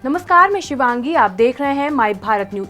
नमस्कार, मैं शिवांगी। आप देख रहे हैं माय भारत न्यूज।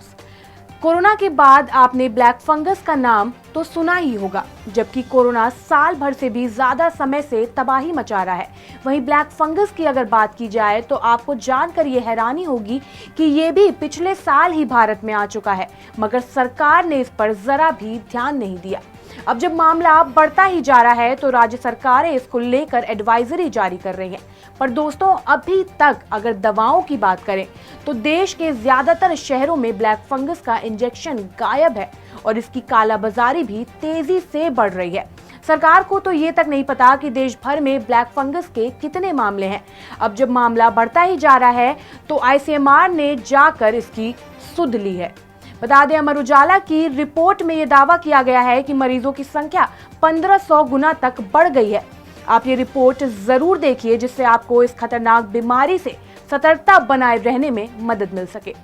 कोरोना के बाद आपने ब्लैक फंगस का नाम तो सुना ही होगा, जबकि कोरोना साल भर से भी ज्यादा समय से तबाही मचा रहा है। वहीं ब्लैक फंगस की अगर बात की जाए तो आपको जानकर ये हैरानी होगी कि ये भी पिछले साल ही भारत में आ चुका है, मगर सरकार ने इस पर जरा भी ध्यान नहीं दिया। अब जब मामला बढ़ता ही जा रहा है तो राज्य सरकारें इसको लेकर एडवाइजरी जारी कर रही हैं। पर दोस्तों, अभी तक अगर दवाओं की बात करें तो देश के ज्यादातर शहरों में ब्लैक फंगस का इंजेक्शन गायब है और इसकी कालाबाजारी भी तेजी से बढ़ रही है। सरकार को तो ये तक नहीं पता कि देश भर में ब्लैक फंगस के कितने मामले हैं। अब जब मामला बढ़ता ही जा रहा है तो आईसीएमआर ने जाकर इसकी सुध ली है। बता दें, अमर उजाला की रिपोर्ट में यह दावा किया गया है कि मरीजों की संख्या 1500 गुना तक बढ़ गई है। आप ये रिपोर्ट जरूर देखिए, जिससे आपको इस खतरनाक बीमारी से सतर्कता बनाए रहने में मदद मिल सके।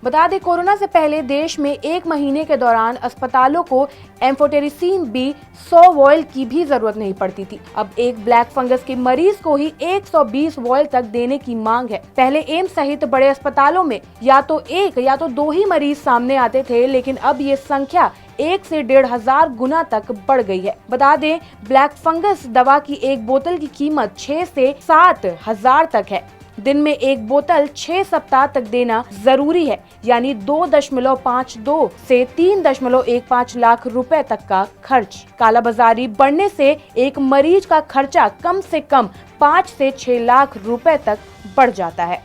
बता दें, कोरोना से पहले देश में एक महीने के दौरान अस्पतालों को एम्फोटेरिसिन बी 100 वॉयल की भी जरूरत नहीं पड़ती थी। अब एक ब्लैक फंगस के मरीज को ही 120 वॉयल तक देने की मांग है। पहले एम्स सहित बड़े अस्पतालों में या तो एक या तो दो ही मरीज सामने आते थे, लेकिन अब ये संख्या 1 से 1,500 गुना तक बढ़ गई है। बता दें, ब्लैक फंगस दवा की एक बोतल की कीमत 6 से 7 हजार तक है। दिन में एक बोतल 6 सप्ताह तक देना जरूरी है, यानी 2.52 से 3.15 लाख रुपए तक का खर्च। कालाबाजारी बढ़ने से एक मरीज का खर्चा कम से कम 5 से 6 लाख रुपए तक बढ़ जाता है।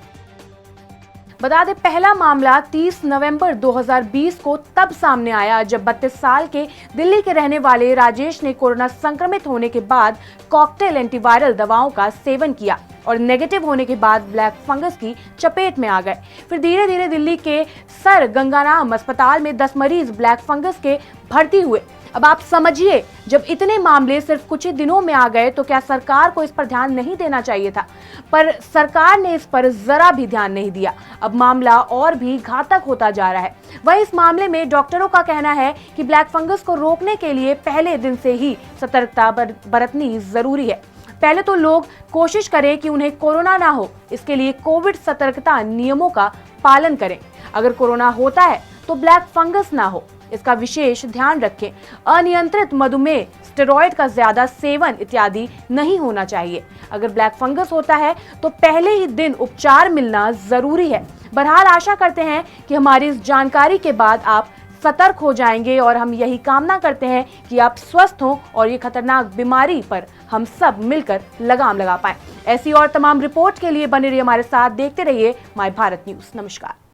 बता दें, पहला मामला 30 नवंबर 2020 को तब सामने आया जब 32 साल के दिल्ली के रहने वाले राजेश ने कोरोना संक्रमित होने के बाद कॉकटेल एंटीवायरल दवाओं का सेवन किया और नेगेटिव होने के बाद ब्लैक फंगस की चपेट में आ गए। फिर धीरे धीरे दिल्ली के सर गंगाराम अस्पताल में 10 मरीज ब्लैक फंगस के भर्ती हुए। अब आप समझिए, जब इतने मामले सिर्फ कुछ ही दिनों में आ गए तो क्या सरकार को इस पर ध्यान नहीं देना चाहिए था? पर सरकार ने इस पर जरा भी ध्यान नहीं दिया। अब मामला और भी घातक होता जा रहा है। वहीं इस मामले में डॉक्टरों का कहना है कि ब्लैक फंगस को रोकने के लिए पहले दिन से ही सतर्कता बरतनी जरूरी है। पहले तो लोग कोशिश करें कि उन्हें कोरोना ना हो, इसके लिए कोविड सतर्कता नियमों का पालन करें। अगर कोरोना होता है तो ब्लैक फंगस ना हो, इसका विशेष ध्यान रखें। अनियंत्रित मधुमेह, स्टेरॉइड का ज्यादा सेवन इत्यादि नहीं होना चाहिए। अगर ब्लैक फंगस होता है तो पहले ही दिन उपचार मिलना जरूरी है। बहरहाल आशा करते हैं कि हमारी इस जानकारी के बाद आप सतर्क हो जाएंगे और हम यही कामना करते हैं कि आप स्वस्थ हों और ये खतरनाक बीमारी पर हम सब मिलकर लगाम लगा पाएं। ऐसी और तमाम रिपोर्ट के लिए बने रहिए हमारे साथ, देखते रहिए माय भारत न्यूज। नमस्कार।